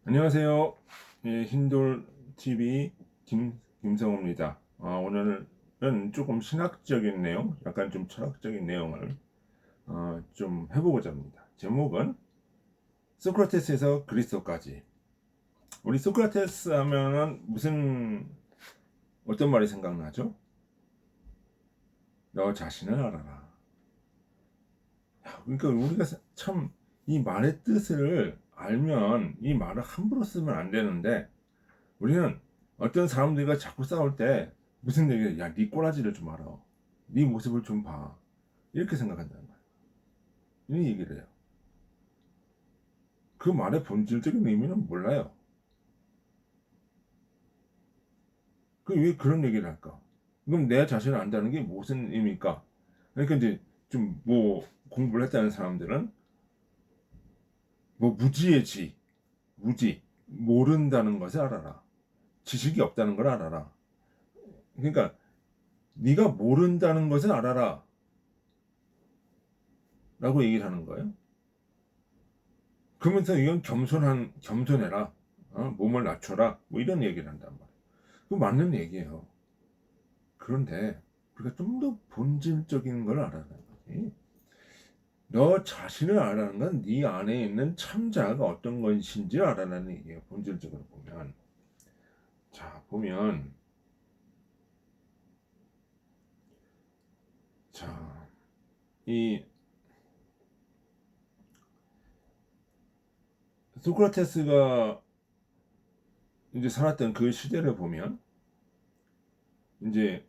안녕하세요. 예, 흰돌TV 김성호입니다. 오늘은 조금 신학적인 내용, 약간 좀 철학적인 내용을 좀 해보고자 합니다. 제목은 소크라테스에서 그리스도까지. 우리 소크라테스 하면은 어떤 말이 생각나죠? 너 자신을 알아라. 그러니까 우리가 참 이 말의 뜻을 알면 이 말을 함부로 쓰면 안 되는데, 우리는 어떤 사람들과 자꾸 싸울 때 무슨 얘기를, 야, 네 꼬라지를 좀 알아. 네 모습을 좀 봐. 이렇게 생각한다는 거야. 이 얘기를 해요. 그 말의 본질적인 의미는 몰라요. 그 왜 그런 얘기를 할까? 그럼 내 자신을 안다는 게 무슨 의미일까? 그러니까 이제 좀 뭐 공부를 했다는 사람들은 뭐 무지의 지, 무지, 모른다는 것을 알아라. 지식이 없다는 걸 알아라. 그러니까 네가 모른다는 것을 알아라. 라고 얘기를 하는 거예요. 그러면서 이건 겸손해라. 몸을 낮춰라. 뭐 이런 얘기를 한단 말이에요. 그 맞는 얘기예요. 그런데 우리가 좀 더 본질적인 걸 알아야 거지. 너 자신을 알아는 건 네 안에 있는 참자가 어떤 것인지 알아라는 얘기예요. 본질적으로 보면. 자, 보면, 자, 이 소크라테스가 이제 살았던 그 시대를 보면, 이제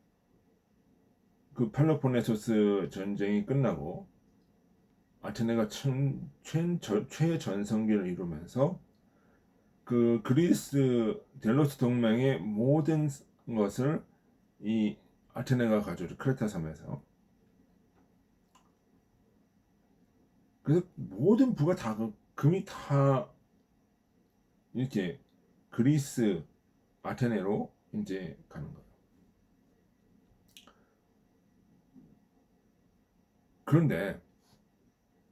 그 펠로폰네소스 전쟁이 끝나고 아테네가 최전성기를 이루면서 그 그리스 델로스 동맹의 모든 것을 이 아테네가 가져오죠. 크레타 섬에서. 그래서 모든 부가 다 금이 다 이렇게 그리스 아테네로 이제 가는 거예요. 그런데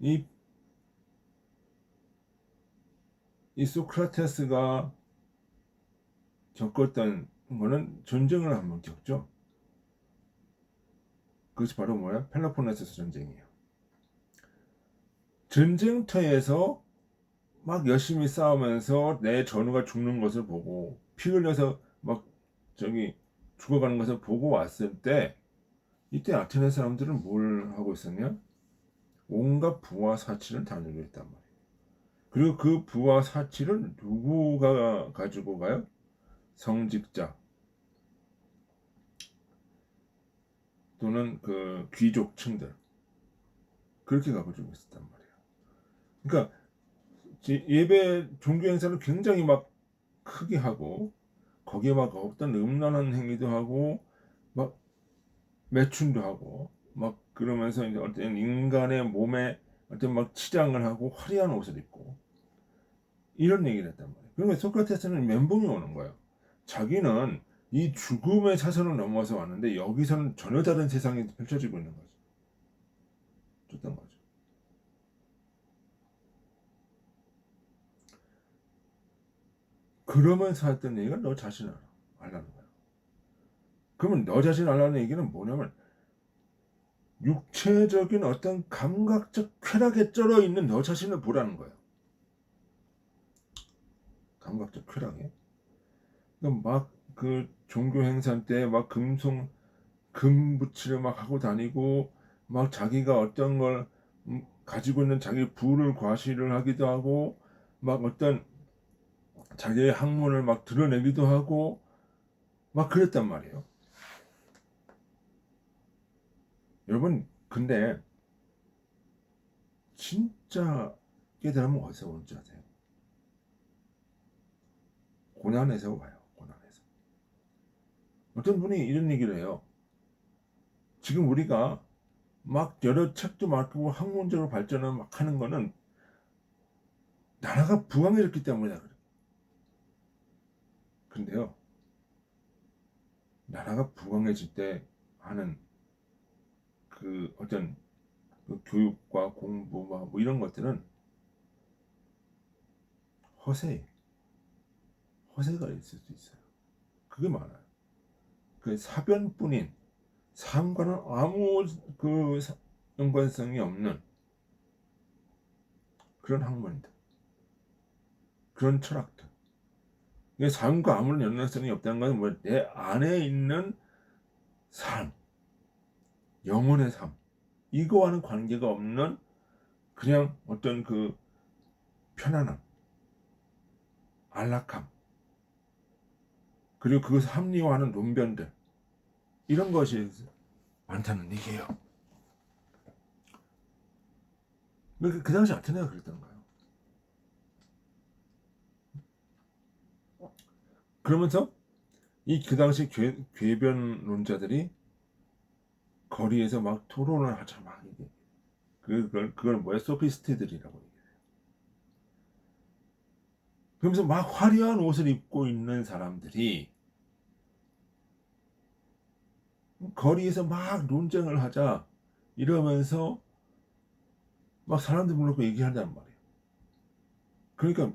이, 이 소크라테스가 겪었던 거는 전쟁을 한번 겪죠. 그것이 바로 뭐야? 펠로폰네소스 전쟁이에요. 전쟁터에서 막 열심히 싸우면서 내 전우가 죽는 것을 보고 피 흘려서 막 저기 죽어가는 것을 보고 왔을 때, 이때 아테네 사람들은 뭘 하고 있었냐? 온갖 부와 사치를 다 누리고 있단 말이에요. 그리고 그 부와 사치를 누구가 가지고 가요? 성직자 또는 그 귀족층들, 그렇게 가지고 있었단 말이에요. 그러니까 예배 종교 행사를 굉장히 막 크게 하고, 거기에 막 어떤 음란한 행위도 하고 막 매춘도 하고 막 그러면서 이제 어떤 인간의 몸에 어떤 막 치장을 하고 화려한 옷을 입고 이런 얘기를 했단 말이에요. 그러니까 소크라테스는 멘붕이 오는 거예요. 자기는 이 죽음의 사선을 넘어서 왔는데 여기서는 전혀 다른 세상이 펼쳐지고 있는 거죠. 줬던 거죠. 그러면서 했던 얘기가 너 자신을 알라는 거야. 그러면 너 자신을 알라는 얘기는 뭐냐면, 육체적인 어떤 감각적 쾌락에 쩔어 있는 너 자신을 보라는 거예요. 감각적 쾌락에. 막 그 종교 행사 때 막 금붙이를 막 하고 다니고, 막 자기가 어떤 걸 가지고 있는 자기 부를 과시를 하기도 하고, 막 어떤 자기의 학문을 막 드러내기도 하고 막 그랬단 말이에요. 여러분, 근데 진짜 깨달으면 어디서 오는지 아세요? 고난에서 와요. 고난에서. 어떤 분이 이런 얘기를 해요. 지금 우리가 막 여러 책도 많고 학문적으로 발전을 막 하는 거는 나라가 부강해졌기 때문이다. 근데요, 나라가 부강해질 때 하는 그 어떤 그 교육과 공부 뭐 이런 것들은 허세예요. 허세가 있을 수 있어요. 그게 많아요. 그 사변뿐인 삶과는 아무 그 연관성이 없는 그런 학문들, 그런 철학들. 이게 삶과 아무런 연관성이 없다는 것은 뭐 내 안에 있는 삶, 영혼의 삶, 이거와는 관계가 없는 그냥 어떤 그 편안함, 안락함, 그리고 그것을 합리화하는 논변들, 이런 것이 많다는 얘기예요. 그 당시 아테네가 그랬던 거예요. 그러면서 이 그 당시 궤변론자들이 거리에서 막 토론을 하자. 막 이게 그걸 뭐야? 소피스트들이라고 얘기해요. 그러면서 막 화려한 옷을 입고 있는 사람들이 거리에서 막 논쟁을 하자 이러면서 막 사람들 불러놓고 얘기한단 말이에요. 그러니까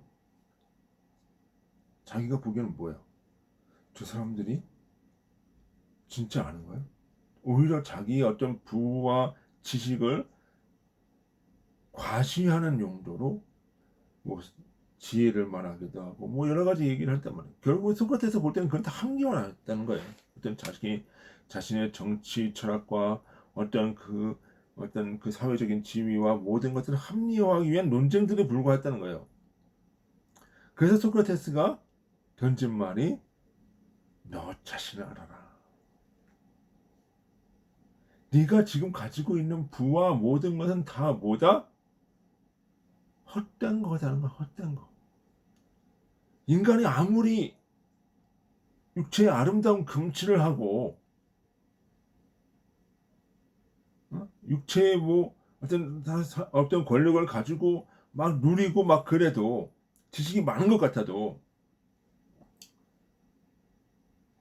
자기가 보기에는 뭐야? 저 사람들이 진짜 아는 거야? 오히려 자기의 어떤 부와 지식을 과시하는 용도로 뭐 지혜를 말하기도 하고 뭐 여러 가지 얘기를 했단 말이에요. 결국 소크라테스 볼 때는 그건 다 합리화했다는 거예요. 어떤 자신의 정치 철학과 어떤 그 사회적인 지위와 모든 것들을 합리화하기 위한 논쟁들에 불과했다는 거예요. 그래서 소크라테스가 던진 말이 너 자신을 알아라. 네가 지금 가지고 있는 부와 모든 것은 다 뭐다? 헛된 거다는 거야. 헛된 거. 인간이 아무리 육체의 아름다운 금치를 하고 육체의 뭐 어떤 권력을 가지고 막 누리고 막 그래도 지식이 많은 것 같아도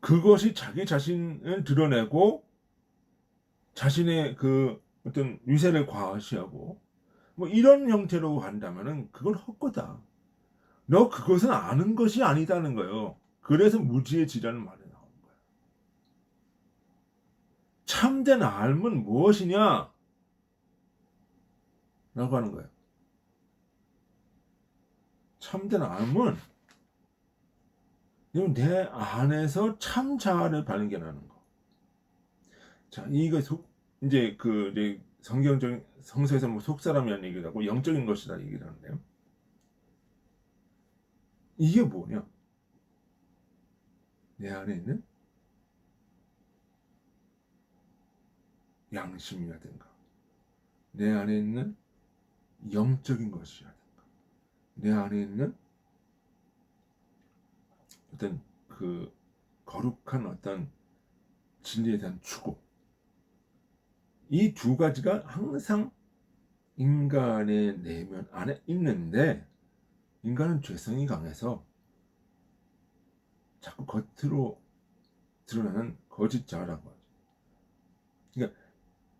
그것이 자기 자신을 드러내고 자신의 그 어떤 위세를 과시하고 뭐 이런 형태로 간다면은 그건 헛거다. 너 그것은 아는 것이 아니다는 거예요. 그래서 무지의 지라는 말이 나온 거예요. 참된 알은 무엇이냐? 라고 하는 거예요. 참된 알은 내 안에서 참 자아를 발견하는 거. 자, 이제 이제 성경적인 성서에서 뭐 속사람이라는 얘기를 하고 영적인 것이다 얘기를 하는데요. 이게 뭐냐? 내 안에 있는 양심이라든가, 내 안에 있는 영적인 것이라든가, 내 안에 있는 어떤 그 거룩한 어떤 진리에 대한 추구. 이 두 가지가 항상 인간의 내면 안에 있는데 인간은 죄성이 강해서 자꾸 겉으로 드러나는 거짓 자아라고 하죠. 그러니까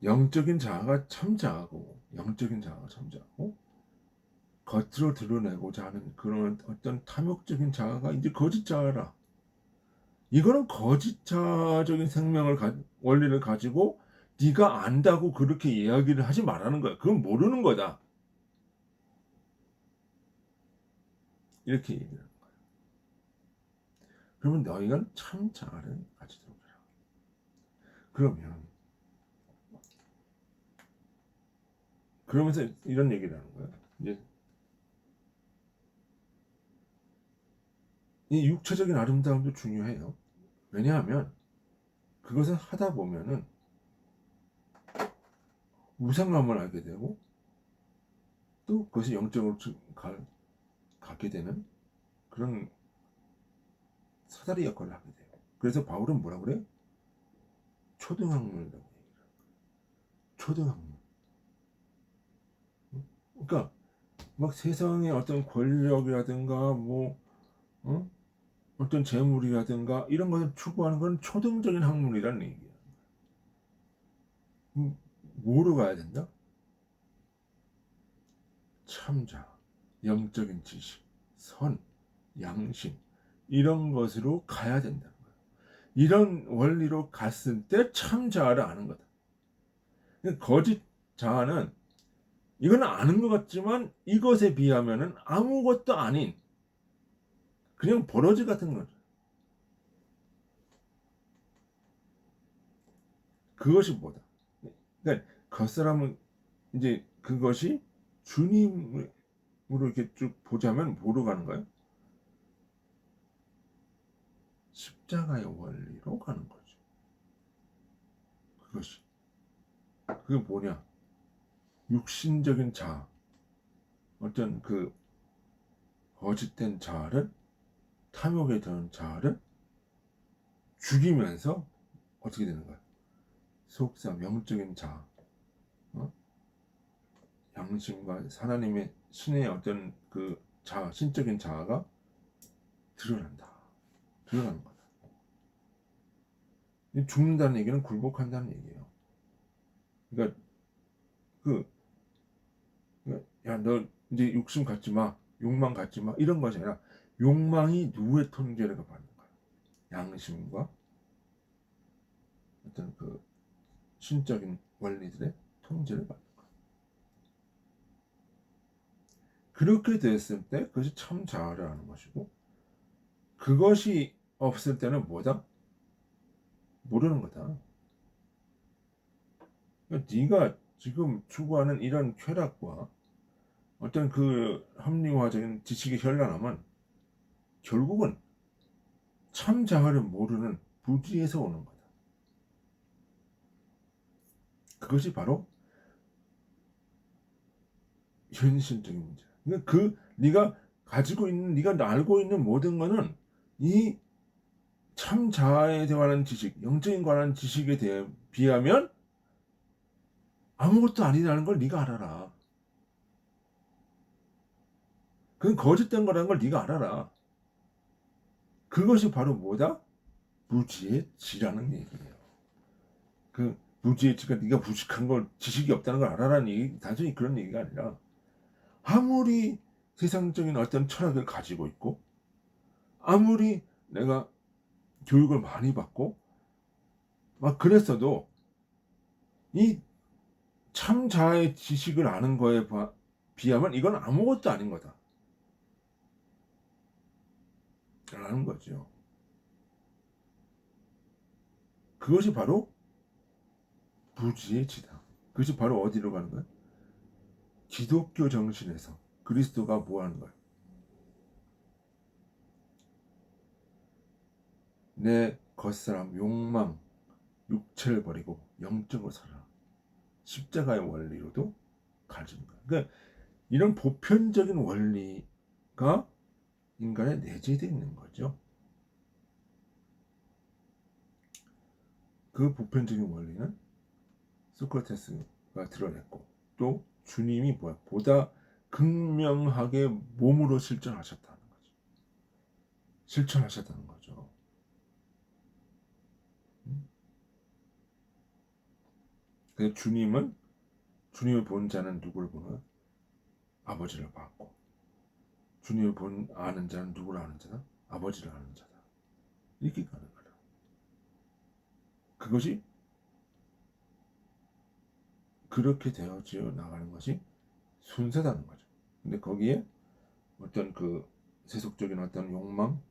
영적인 자아가 참 자아고 영적인 자아가 참 자아고 겉으로 드러내고자 하는 그런 어떤 탐욕적인 자아가 이제 거짓 자아라. 이거는 거짓 자아적인 원리를 가지고 네가 안다고 그렇게 이야기를 하지 말라는 거야. 그건 모르는 거다. 이렇게 얘기를 하는 거야. 그러면 너희가 참 자아를 가지도록 해라. 그러면 그러면서 이런 얘기를 하는 거야. 이제 이 육체적인 아름다움도 중요해요. 왜냐하면 그것을 하다 보면은 우상감을 알게 되고 또 그것이 영적으로 갖게 되는 그런 사다리 역할을 하게 돼요. 그래서 바울은 뭐라 그래? 초등학문이라고 얘기해요. 초등학문. 그러니까 막 세상의 어떤 권력이라든가 뭐 어? 어떤 재물이라든가 이런 것을 추구하는 건 초등적인 학문이라는 얘기야. 뭐로 가야 된다? 참자, 영적인 지식, 선, 양심 이런 것으로 가야 된다는 거예요. 이런 원리로 갔을 때 참 자아를 아는 거다. 거짓 자아는 이건 아는 것 같지만 이것에 비하면은 아무것도 아닌 그냥 버러지 같은 거죠. 그것이 뭐다? 그러니까 겉사람은 이제 그것이 주님으로 이렇게 쭉 보자면 뭐로 가는 거예요? 십자가의 원리로 가는 거죠. 그것이. 그게 뭐냐? 육신적인 자아, 어떤 그 거짓된 자아를, 탐욕에 드는 자아를 죽이면서 어떻게 되는 거야? 속사 영적인 자아, 어? 양심과 하나님의 신의 어떤 그 자아, 신적인 자아가 드러난다. 드러나는 거다. 죽는다는 얘기는 굴복한다는 얘기예요. 그러니까 그 야, 너 이제 욕심 갖지 마, 욕망 갖지 마 이런 것이 아니라 욕망이 누구의 통제를 받는 거야? 양심과 어떤 그 신적인 원리들의 통제를 받는 거야. 그렇게 됐을 때 그것이 참 자아를 아는 것이고, 그것이 없을 때는 뭐다? 모르는 거다. 그러니까 네가 지금 추구하는 이런 쾌락과 어떤 그 합리화적인 지식의 현란함은 결국은 참 자아를 모르는 부지에서 오는 거다. 그것이 바로 현실적인 문제야. 그러니까 그 네가 가지고 있는, 네가 알고 있는 모든 거는 이 참 자아에 관한 지식, 영적인 관한 지식에 대해 비하면 아무것도 아니라는 걸 네가 알아라. 그건 거짓된 거라는 걸 네가 알아라. 그것이 바로 뭐다? 무지의 지라는 얘기예요. 그 무지의 지가 네가 무식한 걸, 지식이 없다는 걸 알아라는 얘기, 단순히 그런 얘기가 아니라 아무리 세상적인 어떤 철학을 가지고 있고, 아무리 내가 교육을 많이 받고 막 그랬어도 이 참 자아의 지식을 아는 거에 비하면 이건 아무것도 아닌 거다 라는 거죠. 그것이 바로 무지의 지다. 그것이 바로 어디로 가는 거야? 기독교 정신에서 그리스도가 뭐 하는 거야? 내 겉사람 욕망, 육체를 버리고 영적으로 살아라. 십자가의 원리로도 가르치는 거야. 그러니까 이런 보편적인 원리가 인간에 내재되어 있는 거죠. 그 보편적인 원리는 소크라테스가 드러냈고, 또 주님이 뭐야? 보다 극명하게 몸으로 실천하셨다는 거죠. 실천하셨다는 거죠. 그래서 주님을 본 자는 누구를 보나? 아버지를 봤고, 주님을 아는 자는 누구를 아는 자다? 아버지를 아는 자다. 이렇게 가는 거다. 그것이 그렇게 되어져 나가는 것이 순서다는 거죠. 근데 거기에 어떤 그 세속적인 어떤 욕망,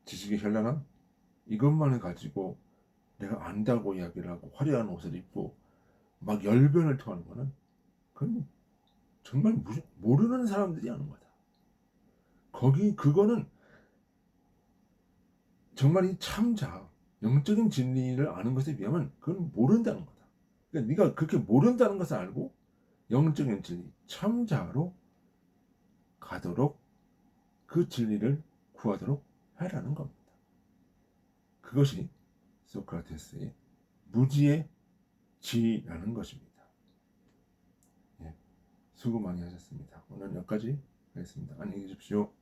지식의 현란함, 이것만을 가지고 내가 안다고 이야기를 하고 화려한 옷을 입고 막 열변을 토하는 거는, 그건 정말 모르는 사람들이 하는 거다. 그거는 정말 이 참자, 영적인 진리를 아는 것에 비하면 그건 모른다는 거다. 그러니까 네가 그렇게 모른다는 것을 알고 영적인 진리, 참자로 가도록, 그 진리를 구하도록 하라는 겁니다. 그것이 소크라테스의 무지의 지라는 것입니다. 예, 수고 많이 하셨습니다. 오늘 여기까지 하겠습니다. 안녕히 계십시오.